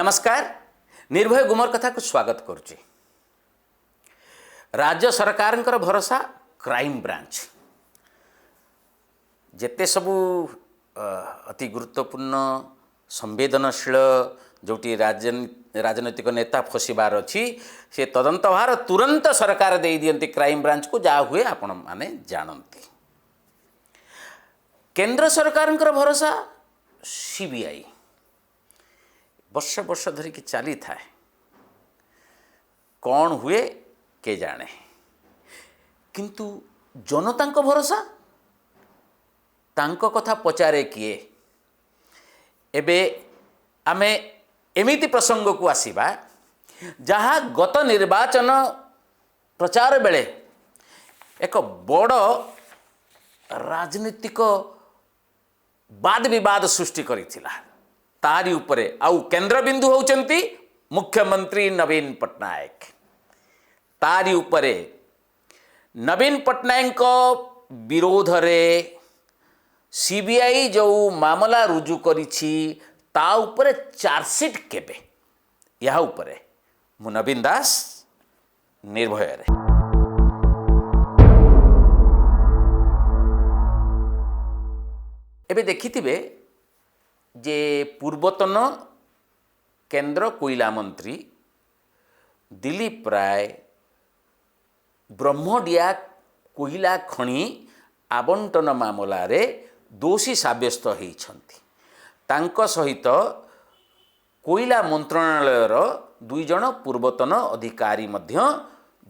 नमस्कार। निर्भय गुमर कथा को स्वागत करुच्ची। राज्य सरकार भरोसा क्राइम ब्रांच जेते सबू अति गुरुत्वपूर्ण संवेदनशील जोटी राजनैतिक नेता फसबार अच्छी से तदंत भार तुरंत सरकार दे दियंती क्राइम ब्रांच को जहाँ हुए आपण माने जानती। केंद्र सरकार भरोसा सीबीआई वर्ष वर्ष धरिकी चली थाए कौन हुए के जाने, किंतु जनता भरोसा तांको कथा पचारे किए। एबे आमे एमिति प्रसंग को आसीबा जहाँ गत निर्वाचन प्रचार बेले एक बड़ राजनीतिक वाद विवाद सृष्टि करिथिला। तारी उपरे आउ केंद्र बिंदु होउचंती मुख्यमंत्री नवीन पट्टनायक। तारी उपरे नवीन पट्टनायक विरोध रे सीबीआई जो मामला रुजु करिछि ता उपरे चार्जसीट केबे, यह उपरे मु नवीन दास निर्भय रे। एबे देखिथिबे जे पूर्वतन केंद्र कोयला मंत्री दिलीप राय ब्रह्मडिया कोयला खनि आवंटन मामला रे दोषी साब्यस्त होइछंती। तांको सहित कोयला मंत्रणालयर दुई जन पूर्वतन अधिकारी मध्य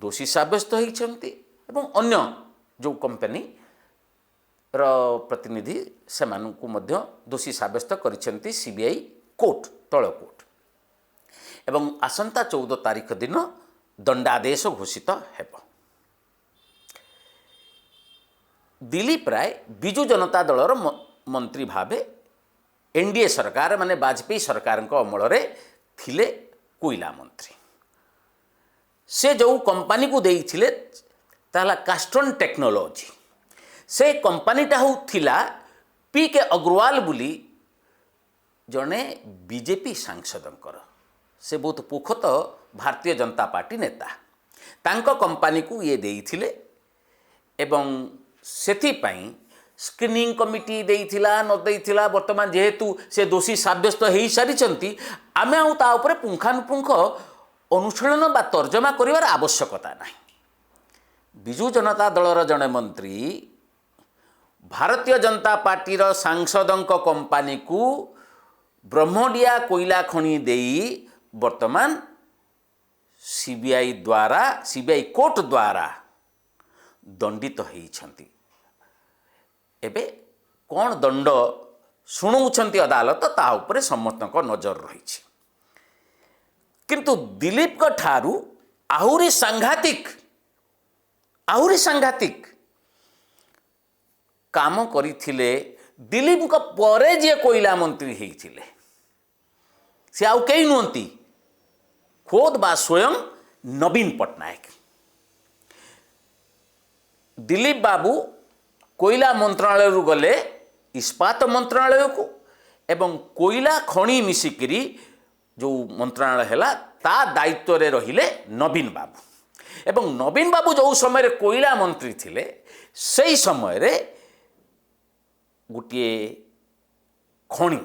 दोषी साब्यस्त होइछंती एवं अन्य जो कंपनी र प्रतिनिधि सेमानंकु मध्य दोषी साब्यस्त करिसेंती सीबीआई कोर्ट तल कोर्ट एवं आसंता 14 तारीख दिन दंडादेश घोषित हेब। दिलीप राय बिजु जनता दलर मंत्री भावे एनडीए सरकार माने वाजपेयी सरकार अमल रे थिले कोयला मंत्री। से जो कंपनी को देइथिले ताला कास्ट्रन टेक्नोलॉजी, से कंपनीटा होथिला पीके अग्रवाल बुली जने बीजेपी सांसदंकर। से बहुत पोखत भारतीय जनता पार्टी नेता तांको कंपनी को ये देइथिले एवं सेथि पई स्क्रीनिंग कमिटी देइथिला न देइथिला वर्तमान जेहेतु से दोषी साब्यस्त हेई सारिचंती आमे आउ ता ऊपर पुंखानुपुंख अनुशीलन बा तर्जमा करिवार आवश्यकता नाही। बिजु जनता दलर जने मंत्री भारतीय जनता पार्टीर सांसदंक कंपनी को ब्रह्मडिया कोयला खनि देई वर्तमान सीबीआई कोर्ट द्वारा दंडित होइछंती। एबे कौन दंड शुणुछंती अदालत ता उपरे समस्त नजर रही। किंतु दिलीप का ठारू आहुरी सांघातिक काम करिथिले दिलीप का परे जे कोयला मंत्री हेइथिले से आउ कई नुहंती खोद बा स्वयं नवीन पट्टनायक। दिलीप बाबू कोयला मंत्रालय रु गले इस्पात मंत्रालय को एवं कोयला खनि मिसिकिरी जो मंत्रालय हैला ता दायित्व रे रहिले नवीन बाबू। एवं नवीन बाबू जो समय कोयला मंत्री थिले सही समय रे गोटे खनि,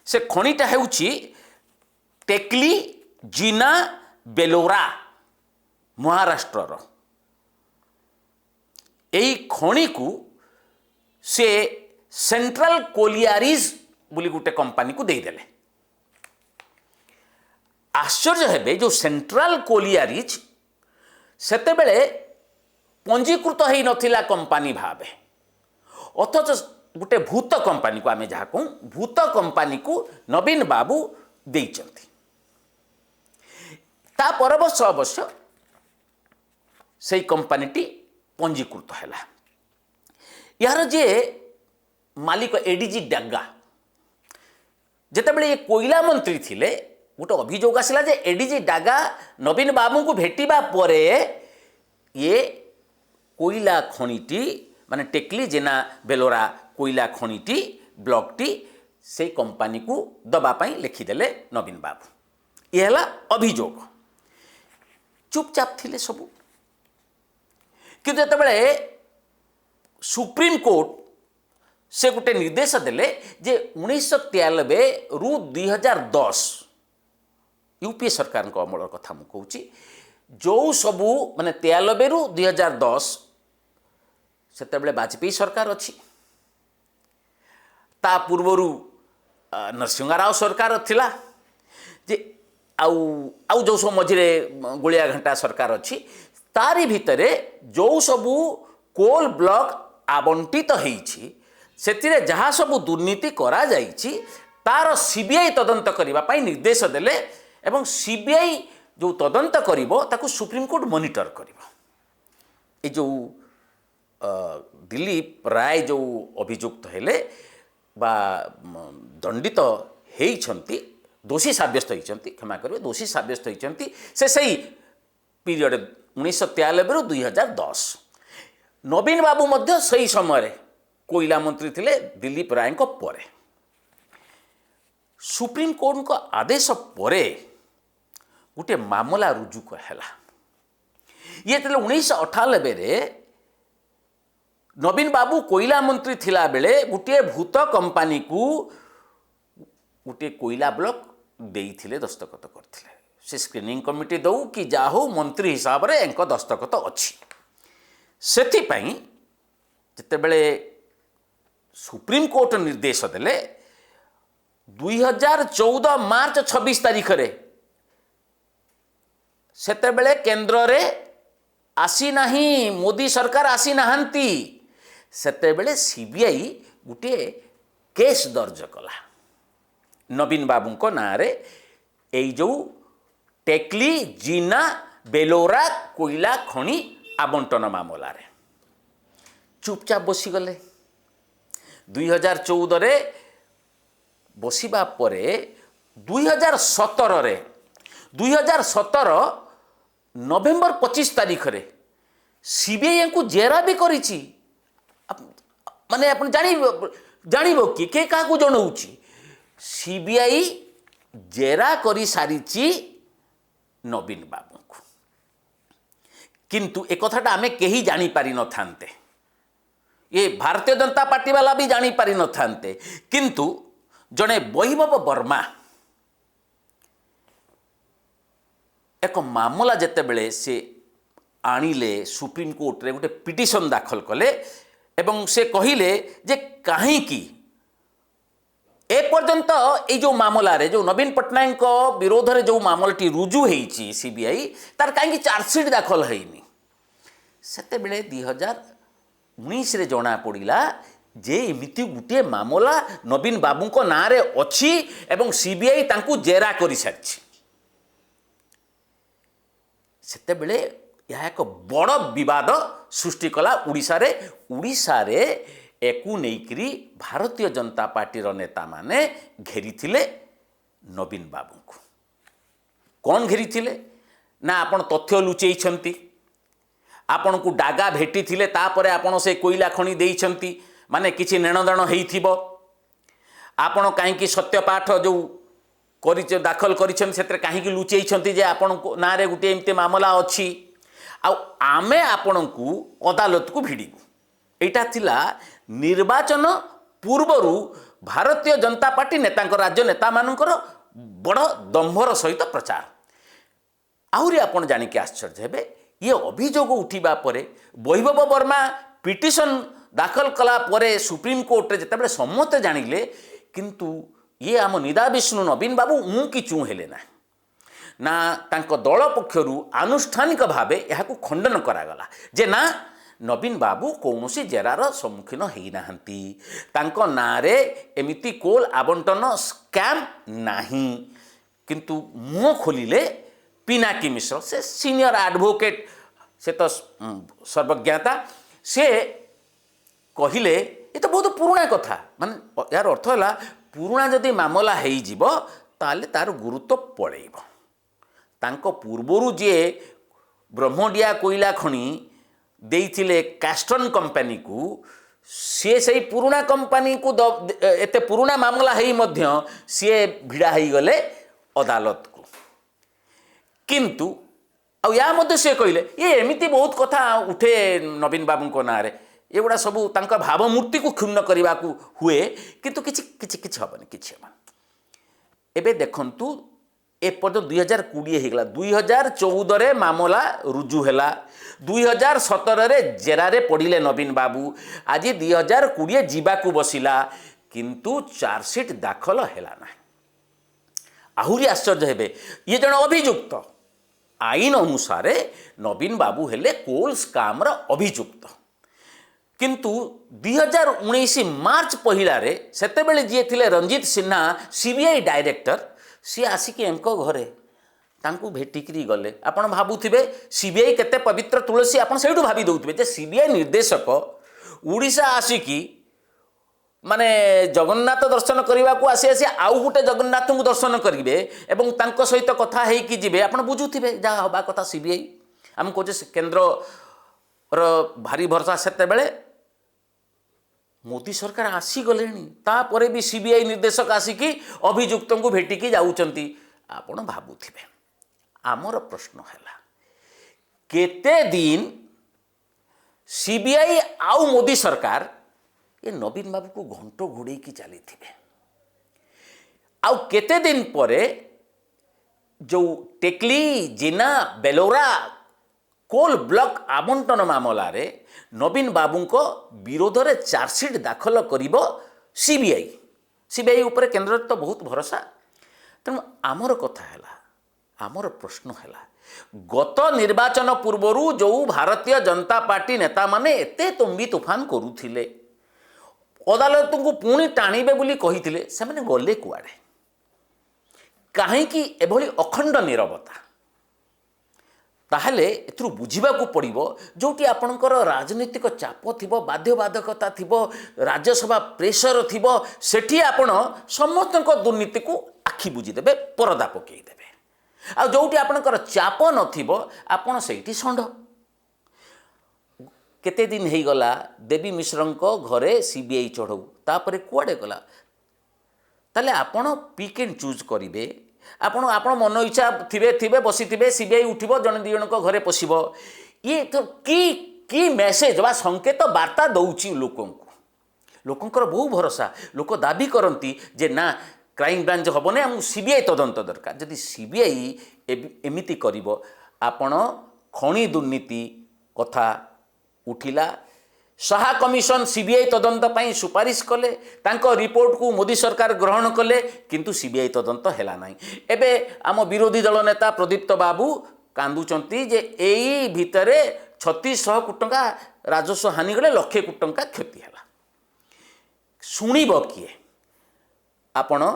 से खनिटा हेउची टेक्ली जिना बेलोरा महाराष्ट्र एई खनि को से सेंट्रल कोलियारीज बोली गोटे कंपनी को देदेले। आश्चर्य हेबे जो सेंट्रल कोलियारीज सेते बेले पंजीकृत हेई नथिला कंपनी भावे, अथच गोटे भूत कंपनी को आमे जहाँ कहूँ भूत कंपनी को नवीन बाबू देइचंती। ता परवर्ष अवश्य से कंपनीटी पंजीकृत हैला। यार जे मालिक एडीजी डागा जेतेबेले ये कोयला मंत्री थिले गोटे अभियोग आसिला जे एडीजी डागा नवीन बाबू को भेटिबा परे ये कोयला खनिटी माने टेक्ली जेना बेलोरा कोयला खनिटी ब्लॉकटी से कंपनी को दबापाई लिखिदेले नवीन बाबू। ये है अभियोग। चुपचाप थिले सबू कि जितेबाला सुप्रीम कोर्ट से गोटे निर्देश देले जे 1993 रु 2010 यूपीए सरकार अमल कथा मु कहूँ जो सबू माने 93 रु 2010 से वाजपेयी सरकार अच्छी ता पूर्वर नरसिंह राव सरकार थिला जे आउ जो सब मझे गोलिया घंटा सरकार अच्छी तारी भितरे जो सबू कोल ब्लॉक आवंटित होईछि सेतिरे जहाँ सबू दुर्नीति करा जाईछि तार सीबीआई तदंत करबा पई निर्देश देले एवं सीबीआई जो तदंत करिवो ताकू सुप्रीम कोर्ट मॉनिटर करिवो। ए जो दिलीप राय जो अभियुक्त हेले बा दंडित होइछंती दोषी साब्यस्त होइछंती क्षमा करिवे दोषी साब्यस्त होइछंती से सही पीरियड 1993 रु 2010 नवीन बाबू मध्य सही समय कोयला मंत्री थिले दिलीप राय को परे सुप्रीम कोर्ट को आदेश परे गोटे मामला रुजु है ये 1998 रे नवीन बाबू कोयला मंत्री थिला बेले गोटे भूत कंपनी को गोटे कोयला ब्लॉक देइथिले दस्तखत करथिले से स्क्रीनिंग कमिटी दौ कि जाहो मंत्री हिसाब रे एंको दस्तखत अच्छी सेथि पई जेतेबेले सुप्रीम कोर्ट निर्देश देले 2014 मार्च 26 तारीख रे सेतेबेले केंद्र रे आसी नाही मोदी सरकार आसी नाहंती सेतेबेले सीबीआई गोटे केस दर्ज कला नवीन बाबू को ना रे ए जो टेक्ली जीना बेलोरा कोयला खनि आवंटन मामला रे चुपचाप बसी गले 2014 रे बसिबा परे 2017 नवेम्बर 25 तारीख रे सीबीआई को जेरा भी करिछि माने अपन जानिबो कि के का को जणाउछि सीबीआई जेरा करी सारिछि नवीन बाबू को किंतु एक कथाटा आमे केही जानी पारि न थांते ये भारतीय जनता पार्टी वाला भी जानी पारि न थांते किंतु जने वैभव वर्मा एक मामला जेतेबेले से आनिले सुप्रीम कोर्ट रे गोटे पिटिशन दाखल कले एवं से कहिले जे काहे की ए पर्यंत ये जो मामला रे जो नवीन पट्टनायक को विरोध रे जो मामलाटी रुजु होईची सीबीआई तार काहे चार्जसीट दाखल होईनी सेते बेले 2019 रे जना पड़िला जे एमिति गुटे मामला नवीन बाबू को ना रे अछि एवं सीबीआई तांकू जेरा करि सारछि सेते बेले यह एक बड़ विवाद सृष्टि कला उड़ीसा रे एकू नेइकरी भारतीय जनता पार्टी नेता माने घेरी थिले नवीन बाबू को कौन घेरी थिले ना आपण तथ्य लुचेई छंती आपण को डागा भेटी थिले तापरे आपण से कोयला खणी देई छंती माने किछि नेणदाण हेइथिबो आपण काहे की सत्यपाठ जो करि दाखल करिछन सेत्र काहे की लुचेई छंती जे आपण को ना रे गुटे एमते मामला अछि आ आमे आपण को अदालत को भिडिबु एटा थिला निर्वाचन पूर्वरु भारतीय जनता पार्टी नेता राज्य नेता मानकर बड़ दंभर सहित प्रचार आहुरी आपण जानिके आश्चर्य हेबे ये अभियोग उठिबा परे वैभव वर्मा पिटिशन दाखल कला परे सुप्रीम कोर्ट रे जेतेबेले समस्त जानिले किंतु ये आम निदा विष्णु नवीन बाबू ऊ कि चू हेले ना तांको दल पक्षरु आनुष्ठानिक भावे यहाकू खंडन करागला जे ना नवीन बाबू कौनसी जेरार सम्मुखीन होई नाहंती तांको नारे एमिति कोल आवंटन स्कैम नाही किंतु मुह खोलिले पिनाकी मिश्र से सीनियर एडवोकेट से तो सर्वज्ञता से कहिले ये तो बहुत पुराना कथा माने यार अर्थ है पुराना जदि मामला हो ताले तार गुरुत्व पड़ेब तांको पूर्वरु जे ब्रह्मडिया कोयला खणी देइथिले कास्टन कंपनी को सी से पुराणा कंपनी को एते पुराणा मामला है सी भिड़ा हो गले अदालत को किंतु या मध्य से कहले ये एमती बहुत कथा उठे नवीन बाबू ना ये गुड़ा सब भावमूर्ति को क्षुण्ण करने को हुए किंतु किछि किछि किछि हेनी किछि हेनी एबे देखंतु एपर्यंत 2020 होगा 2014 मामला रुजु है 2017 जेरारे पड़िले नवीन बाबू आज 2020 जीवाकू बसिला किंतु चार्जसीट दाखल है ना आहुरी आश्चर्य हेबे ये जन अभियुक्त आईन अनुसार नवीन बाबू हेले कोल स्काम अभियुक्त किंतु 2019 मार्च पहिलारे सेतेबेले जी थिले रंजीत सिन्हा सीबीआई डायरेक्टर सी आसिक एमको घरे तांकू भेटिकी गले आपण भावुथिबे सीबीआई केते पवित्र तुलसी आपण सेठू भावी दउथिबे जे सीबीआई निर्देशक उड़ीसा आसिकी माने जगन्नाथ दर्शन करने को आसी आसी आउ गोटे जगन्नाथ को दर्शन करेंगे एवं तांको सहित कथा होइकी जिबे आपण बुझुथिबे जहाँ हवा कथा सीबीआई आम कहे केन्द्र भारी भरसा सेते बेले मोदी सरकार आसीगले तापर भी सीबीआई निर्देशक आसिकी अभियुक्त को भेटिकी जाउचंती आपण भावुथिबे आमर प्रश्न है केते दिन सीबीआई आउ मोदी सरकार ये नवीन बाबू को घंटो घोड़े की चली थे आउ केते दिन परे जो टेकली जिना बेलोरा कोल ब्लॉक आवंटन मामला रे नवीन बाबू को विरोध में चार्जसीट दाखल करिबो सीबीआई उपरे केंद्र तो बहुत भरोसा तेणु आमर कथा है आमर प्रश्न है गत निर्वाचन पूर्वरु जो भारतीय जनता पार्टी नेता माने एते तुम्बी तुफान करुथिले अदालत को पुणी टाणीबे बोली कहिथिले सेमाने गले कुआडे काहेकि एभली अखंड नीरवता ताहले एथरु बुझिबा को पड़िबो जोटी आपणकर राजनीतिक चाप थिबो बाध्यबाधकता थिबो राज्यसभा प्रेशर थिबो सेठी आपण समस्तक दुर्नीति को आखि बुझी देबे परदा पकई देबे आ जोटी आपणकर चाप नथिबो आपण सेठी षंढ केते दिन हो गला देवी मिश्रंको घरे सीबीआई चढ़ऊ तापर कुआडे गला ताले आपण पिक एंड चूज करिवे आपण आपण मन इच्छा थिबे थिबे बसी थिबे सीबीआई उठिबो जन दी जनक घरे पसिबो ये तो की मेसेज बा संकेत वार्ता दउची लोकंकर बहु भरोसा लोक दाबी करती जे ना क्राइम ब्रांच हम ना आम सीबीआई तदंत दरकार जदि सीबीआई एमिति करिवो आपण खणी दुर्नीति कथा उठिला साहा कमिशन सीबीआई तदंत पाई सुपारिश कले तांको रिपोर्ट को मोदी सरकार ग्रहण कले किंतु सीबीआई तदंत हैला नाही एबे आम विरोधी दल नेता प्रदीप्त बाबू कांदुचंती जे एई भितरे 3600 कोटी टंका राजस्व हानि गले लक्षे कोटी टंका क्षति हैला सुनिबो किए आपण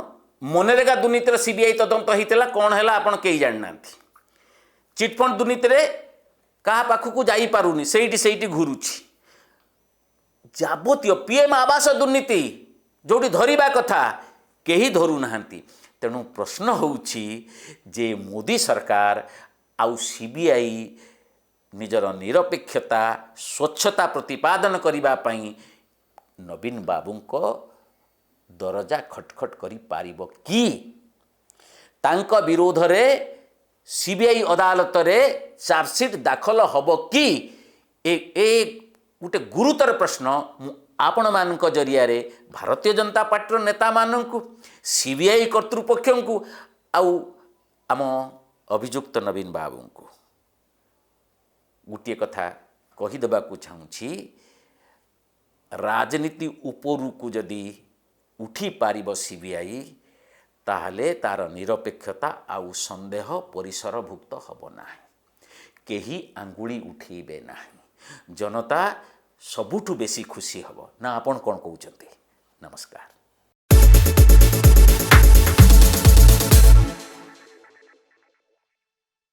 मनरेगा दुर्नीतिर सीबीआई तदंत होइतला कोन हैला आपण केई जानि नांती चिटफंड दुर्नीतिर क्या पाखक जाई पारुनी सेठी घुरुची जाबतीय पीएम आवास दुर्नीति जोटी धरिबा कथा केही धरू नाहांती तेणु प्रश्न होउची जे मोदी सरकार आउ सीबीआई निजर निरपेक्षता स्वच्छता प्रतिपादन करिबा पई नवीन बाबूंको दरजा खटखट करि पारिबो कि तांको विरोध रे सीबीआई अदालत रे चार्जसीट दाखल हब कि गोटे गुरुतर प्रश्न आपण मानक जरिया रे भारतीय जनता पार्टी नेता मानक सीबीआई कर्तृपक्ष को आउ आम अभियुक्त नवीन बाबू को गोटे कथा कहीदेवा चाहूँगी राजनीति उपरू को जदि उठी पारिब सीबीआई ताहले तार निरपेक्षता आउ संदेह परिसरभुक्त हब ना केही आंगुली उठेबे ना जनता सबुठु बेसी खुशी हब ना आपण कौन कहते। नमस्कार।